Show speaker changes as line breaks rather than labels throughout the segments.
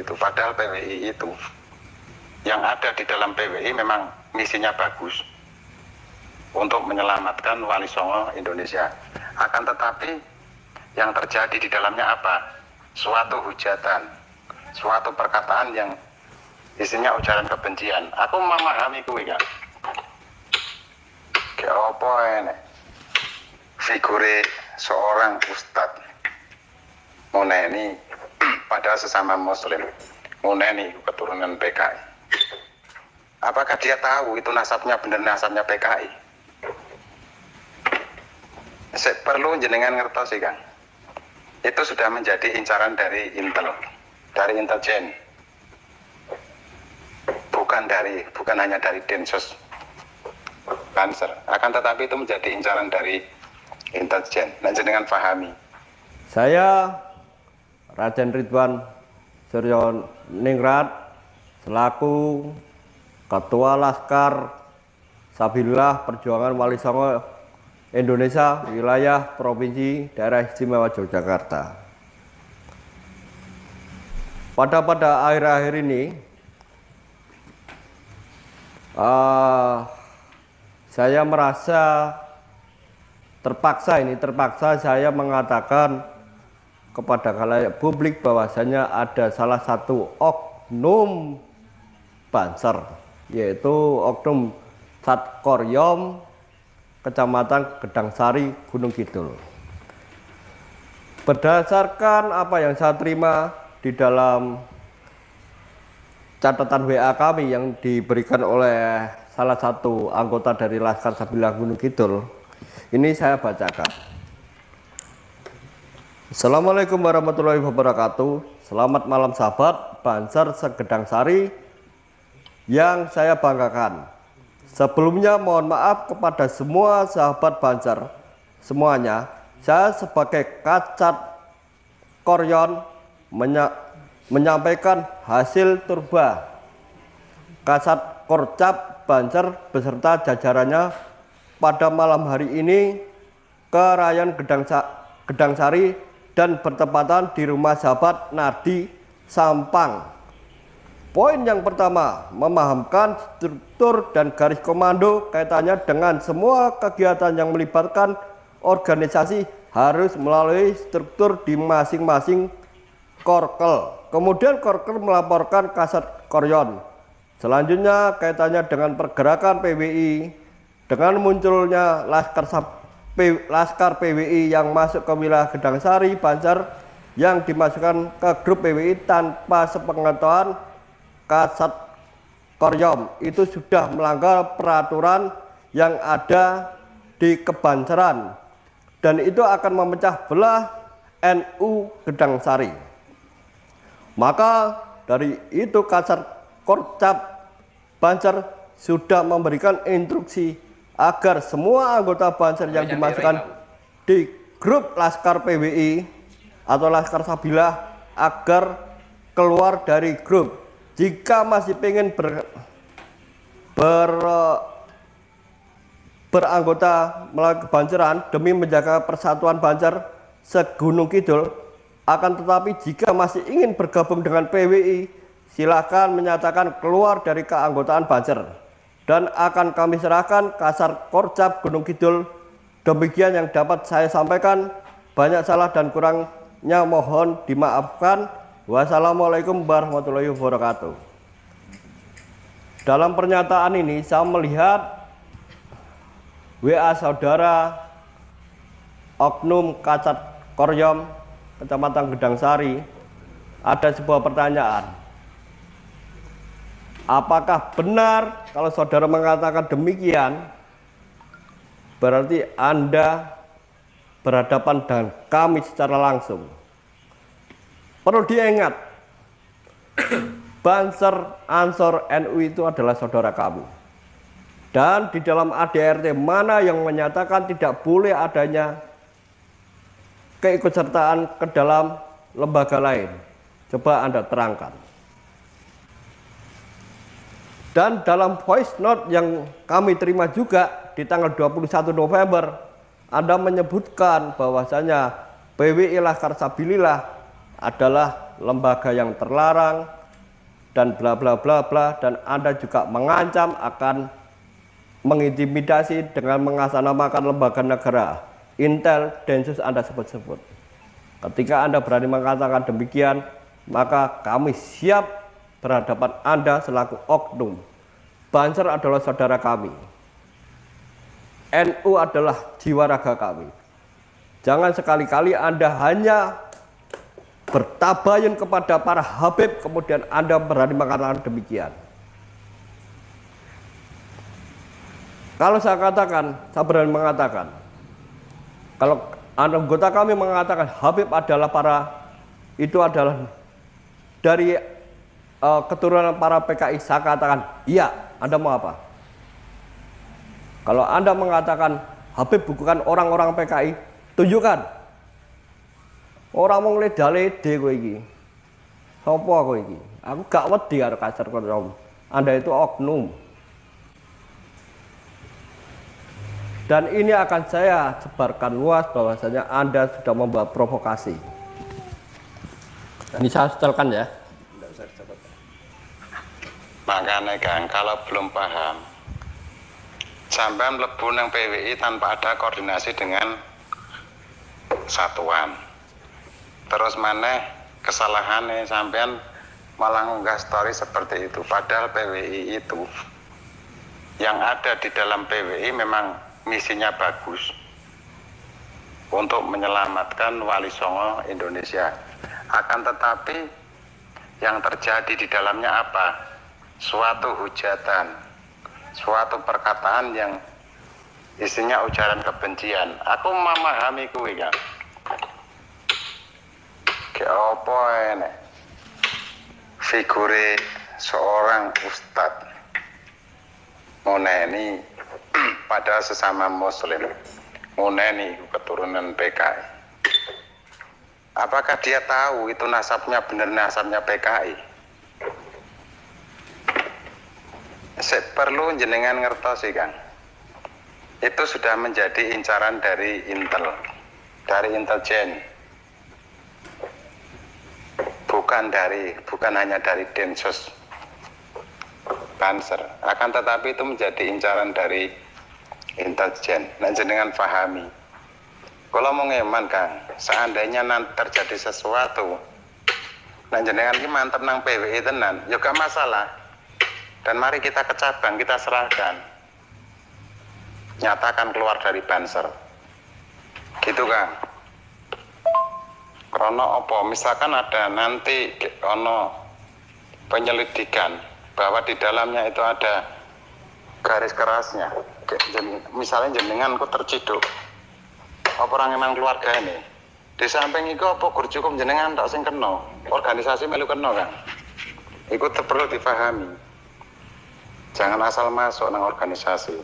itu. Padahal PWI itu yang ada di dalam PWI memang misinya bagus untuk menyelamatkan Wali Songo Indonesia. Akan tetapi yang terjadi di dalamnya apa? Suatu hujatan, suatu perkataan yang isinya ujaran kebencian. Aku memahami kuwi kan. Kayak apa ini? Figure seorang ustadz nguneni padahal sesama muslim, nguneni keturunan PKI. Apakah dia tahu itu nasabnya benar nasabnya PKI? Perlu jenengan ngertos sih Kang. Itu sudah menjadi incaran dari Intel, dari intelijen. Bukan hanya dari Densus Panzer, akan tetapi itu menjadi incaran dari intelijen. Nah, jenengan pahami.
Saya Raden Ridwan Suryo Ningrat selaku Ketua Laskar Sabilillah Perjuangan Wali Songo Indonesia wilayah Provinsi Daerah Istimewa Yogyakarta. Pada akhir-akhir ini saya merasa terpaksa saya mengatakan kepada khalayak publik bahwasanya ada salah satu oknum Banser, yaitu oknum Satkoryom Kecamatan Gedangsari Gunung Kidul. Berdasarkan apa yang saya terima di dalam catatan WA kami yang diberikan oleh salah satu anggota dari Laskar Sabilillah Gunung Kidul, ini saya bacakan. Assalamualaikum warahmatullahi wabarakatuh. Selamat malam sahabat Banser Segedangsari yang saya banggakan. Sebelumnya mohon maaf kepada semua sahabat Banser semuanya. Saya sebagai Kacat Koryon menyampaikan hasil turba Kasat Korcap Banser beserta jajarannya pada malam hari ini ke Rayon Gedangsari dan bertepatan di rumah sahabat Nadi Sampang. Poin yang pertama, memahamkan struktur dan garis komando kaitannya dengan semua kegiatan yang melibatkan organisasi harus melalui struktur di masing-masing korkel. Kemudian korkel melaporkan Kasat Koryon. Selanjutnya kaitannya dengan pergerakan PWI dengan munculnya Laskar PWI yang masuk ke wilayah Gedangsari Banser yang dimasukkan ke grup PWI tanpa sepengetahuan Kasat Koryom, itu sudah melanggar peraturan yang ada di Kebanseran dan itu akan memecah belah NU Gedangsari. Maka dari itu Kasat Korcap Banser sudah memberikan instruksi agar semua anggota Banser yang dimasukkan di grup Laskar PWI atau Laskar Sabilillah agar keluar dari grup. Jika masih ingin beranggota melalui kebanseran demi menjaga persatuan Banser segunung kidul, akan tetapi jika masih ingin bergabung dengan PWI, silakan menyatakan keluar dari keanggotaan Banser dan akan kami serahkan Kasat Korcap Gunung Kidul. Demikian yang dapat saya sampaikan. Banyak salah dan kurangnya mohon dimaafkan. Wassalamualaikum warahmatullahi wabarakatuh. Dalam pernyataan ini saya melihat WA saudara oknum Kasat Koryom Kecamatan Gedangsari. Ada sebuah pertanyaan. Apakah benar kalau saudara mengatakan demikian, berarti Anda berhadapan dengan kami secara langsung? Perlu diingat, Banser Ansor NU itu adalah saudara kami. Dan di dalam ADRT mana yang menyatakan tidak boleh adanya keikutsertaan ke dalam lembaga lain? Coba Anda terangkan. Dan dalam voice note yang kami terima juga di tanggal 21 November, Anda menyebutkan bahwasanya PWI Laskar Sabilillah adalah lembaga yang terlarang dan bla bla bla bla, dan Anda juga mengancam akan mengintimidasi dengan mengatasnamakan lembaga negara, Intel, Densus Anda sebut-sebut. Ketika Anda berani mengatakan demikian, maka kami siap berhadapan Anda selaku oknum. Banser adalah saudara kami. NU adalah jiwa raga kami. Jangan sekali-kali Anda hanya bertabayun kepada para habib, kemudian Anda berani mengatakan demikian. Kalau saya katakan, saya berani mengatakan, kalau anggota kami mengatakan habib adalah itu adalah dari keturunan para PKI, saya katakan iya. Anda mau apa? Kalau Anda mengatakan habib bukan orang-orang PKI, tunjukkan. Orang mau leda-lede kowe iki. Sopo kowe iki? Aku gak wedi karo kasar kono. Anda itu oknum. Dan ini akan saya sebarkan luas bahwasanya Anda sudah membuat provokasi. Ini saya setelkan ya.
Makanya Kang, kalau belum paham, sampai mlebu nang PWI tanpa ada koordinasi dengan satuan. Terus maneh kesalahannya sampean malah ngunggah story seperti itu. Padahal PWI itu yang ada di dalam PWI memang misinya bagus untuk menyelamatkan Wali Songo Indonesia. Akan tetapi yang terjadi di dalamnya apa? Suatu hujatan, suatu perkataan yang isinya ujaran kebencian. Aku memahami kuwi kan. Kayak apa ini? Figure seorang ustadz ngoneni pada sesama muslim, ngoneni keturunan PKI. Apakah dia tahu itu nasabnya benar nasabnya PKI? Perlu jenengan ngertos sih Kang. Itu sudah menjadi incaran dari Intel, dari intelijen. Bukan hanya dari Densus Banser, akan tetapi itu menjadi incaran dari intelijen. Nah jenengan pahami. Kalau mau ngeman Kang, seandainya nanti terjadi sesuatu, nah jenengan ini mantep nang PWI tenan, juga masalah. Dan mari kita ke cabang, kita serahkan, nyatakan keluar dari Banser, gitu Kang. Krono opo, misalkan ada nanti ono penyelidikan bahwa di dalamnya itu ada garis kerasnya, misalnya jenengan kok terciduk apa orang emang keluarga ini di samping itu apa gur cukup jenengan tak sing kena organisasi melu kena Kang. Itu perlu dipahami, jangan asal masuk nang organisasi.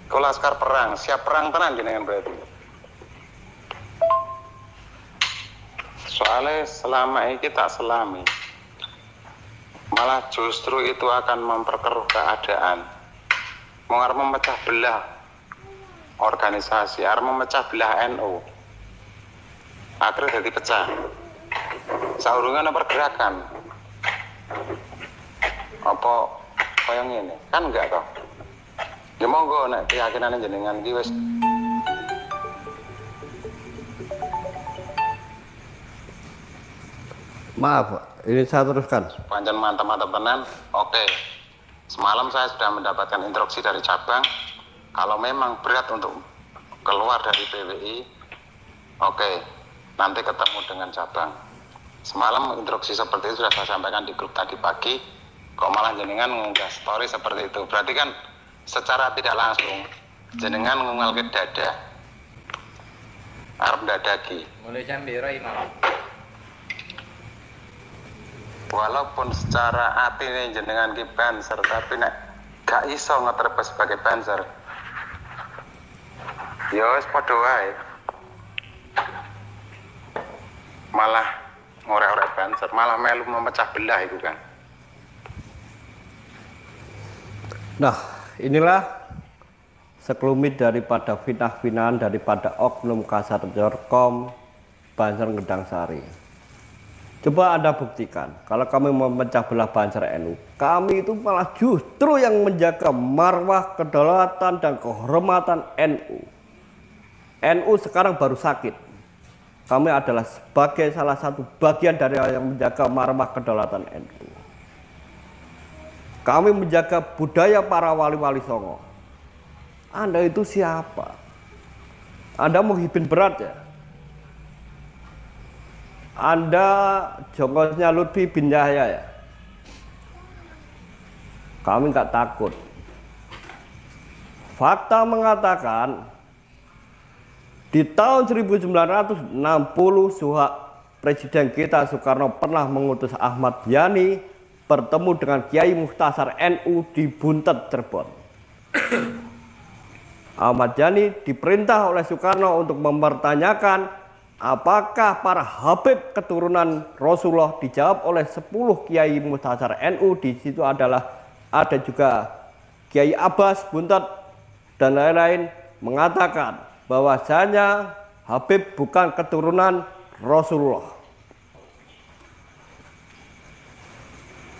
Kalau laskar perang, siap perang tenan jenengan berarti. Soalnya selama ini kita selami, malah justru itu akan memperkeruh keadaan, mengarah memecah belah organisasi, arep memecah belah NU. Akhirnya jadi pecah. Saurungan pergerakan. Apa kaya ngene? Kan enggak toh. Ya monggo nek keyakinan jenengan iki wis
Maaf, ini saya teruskan.
pancen mantap-mantap tenan. Oke. Semalam saya sudah mendapatkan instruksi dari cabang, kalau memang berat untuk keluar dari PWI, oke, nanti ketemu dengan cabang. Semalam instruksi seperti itu sudah saya sampaikan di grup tadi pagi, kok malah jenengan ngunggah story seperti itu. Berarti kan secara tidak langsung jenengan ngungal ke dada, arep dadagi.
Mulai jam piro Imam?
Walaupun secara hati nih jenengan ki Banser, tapi nek gak iso ngeterpe sebagai Banser, ya wis padha wae. Malah ngorek-orek Banser, malah melu memecah belah itu kan.
Nah, inilah sekelumit daripada fitnah-fitnahan daripada oknum Kasat Jorkom Banser Gedang Sari. Coba Anda buktikan, kalau kami memecah belah Banser NU, kami itu malah justru yang menjaga marwah, kedaulatan, dan kehormatan NU. NU sekarang baru sakit. Kami adalah sebagai salah satu bagian dari yang menjaga marwah kedaulatan NU. Kami menjaga budaya para wali-wali Songo. Anda itu siapa? Anda mau hibin berat ya? Anda jongkosnya Lutfi bin Yahya ya? Kami nggak takut. Fakta mengatakan di tahun 1960 Presiden kita Soekarno pernah mengutus Ahmad Yani bertemu dengan Kiai Mukhtasar NU di Buntet, Cirebon. Ahmad Yani diperintah oleh Soekarno untuk mempertanyakan apakah para Habib keturunan Rasulullah. Dijawab oleh 10 Kiai Mukhtasar NU. Di situ ada juga Kiai Abbas Buntet dan lain-lain, mengatakan bahwasanya Habib bukan keturunan Rasulullah.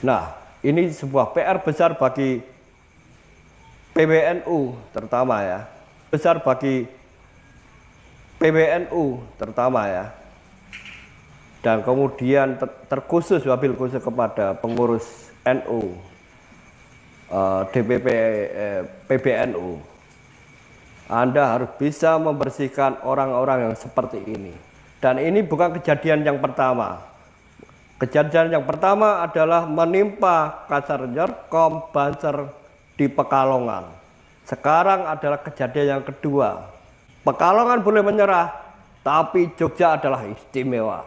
Nah, ini sebuah PR besar bagi PBNU terutama ya. Besar bagi PBNU terutama ya, dan kemudian terkhusus wabil khusus kepada pengurus NU, DPP PBNU. Anda harus bisa membersihkan orang-orang yang seperti ini, dan ini bukan kejadian yang pertama. Kejadian yang pertama adalah menimpa Kasar Nyerkom Banser di Pekalongan. Sekarang adalah kejadian yang kedua. Pekalongan boleh menyerah, tapi Jogja adalah istimewa.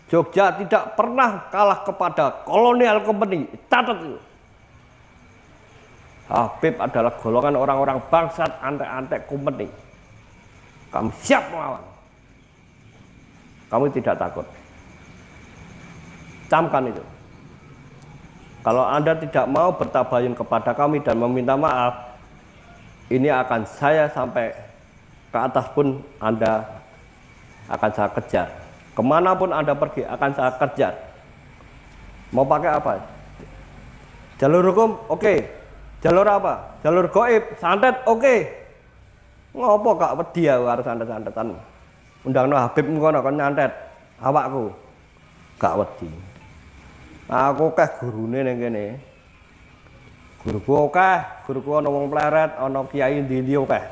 Jogja tidak pernah kalah kepada kolonial company. Catat itu. Habib adalah golongan orang-orang bangsat, antek-antek company. Kamu siap melawan. Kamu tidak takut. Camkan itu. Kalau Anda tidak mau bertabayun kepada kami dan meminta maaf, ini akan saya sampai ke atas pun Anda akan saya kejar. Kemanapun Anda pergi akan saya kejar. Mau pakai apa? Jalur hukum? Oke. Jalur apa? Jalur goib? Santet? Oke. Ngopo gak wedi ya harus santet-santetan. Undangno Habib ngono kon nyantet awakku. Gak wedi. Aku keh gurune ning kene. Guruku akeh, guruku ana wong pleret, ana kiai ndi-ndi akeh.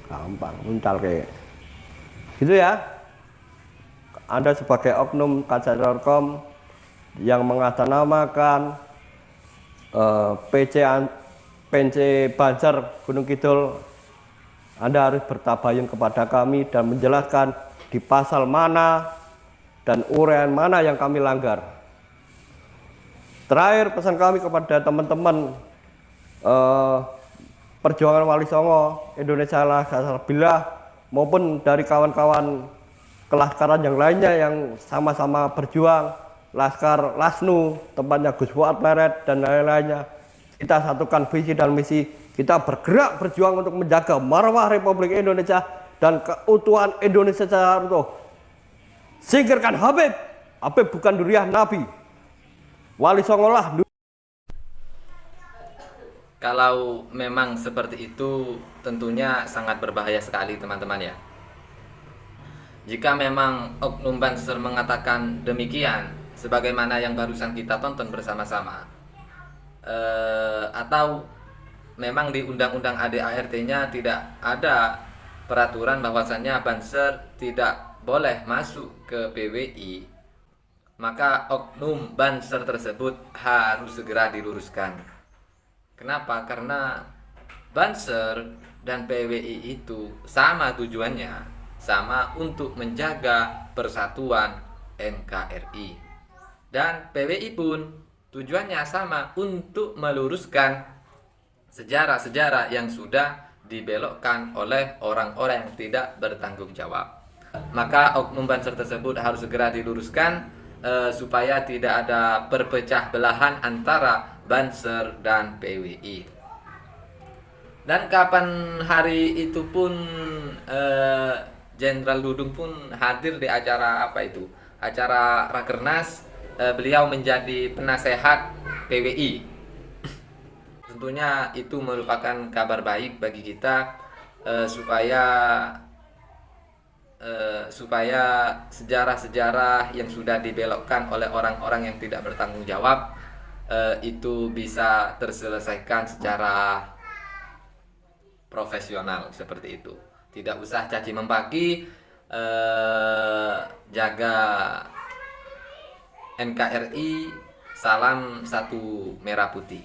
Gampang muncal kayak gitu ya. Anda sebagai oknum Kacarorkom yang mengatasnamakan PC Banser Gunung Kidul, Anda harus bertabayun kepada kami dan menjelaskan di pasal mana dan uraian mana yang kami langgar. Terakhir pesan kami kepada teman-teman Perjuangan Wali Songo Indonesia Alhamdulillah maupun dari kawan-kawan kelaskaran yang lainnya yang sama-sama berjuang, Laskar Lasnu, tempatnya Gus Fuad Pleret dan lain-lainnya. Kita satukan visi dan misi, kita bergerak berjuang untuk menjaga marwah Republik Indonesia dan keutuhan Indonesia secara utuh. Singkirkan Habib. Habib bukan duriah Nabi. Wali Songo lah.
Kalau memang seperti itu tentunya sangat berbahaya sekali teman-teman ya. Jika memang oknum Banser mengatakan demikian, sebagaimana yang barusan kita tonton bersama-sama, atau memang di Undang-Undang ADART-nya tidak ada peraturan bahwasannya Banser tidak boleh masuk ke PWI, maka oknum Banser tersebut harus segera diluruskan. Kenapa? Karena Banser dan PWI itu sama tujuannya, sama untuk menjaga persatuan NKRI. Dan PWI pun tujuannya sama untuk meluruskan sejarah-sejarah yang sudah dibelokkan oleh orang-orang yang tidak bertanggung jawab. Maka oknum Banser tersebut harus segera diluruskan supaya tidak ada perpecah belahan antara Banser dan PWI. Dan kapan hari itu pun Jenderal Dudung pun hadir di acara apa itu, acara Rakernas, beliau menjadi penasehat PWI. Tentunya itu merupakan kabar baik bagi kita, supaya sejarah-sejarah yang sudah dibelokkan oleh orang-orang yang tidak bertanggung jawab itu bisa terselesaikan secara profesional seperti itu. Tidak usah caci memaki, jaga NKRI, salam satu merah putih.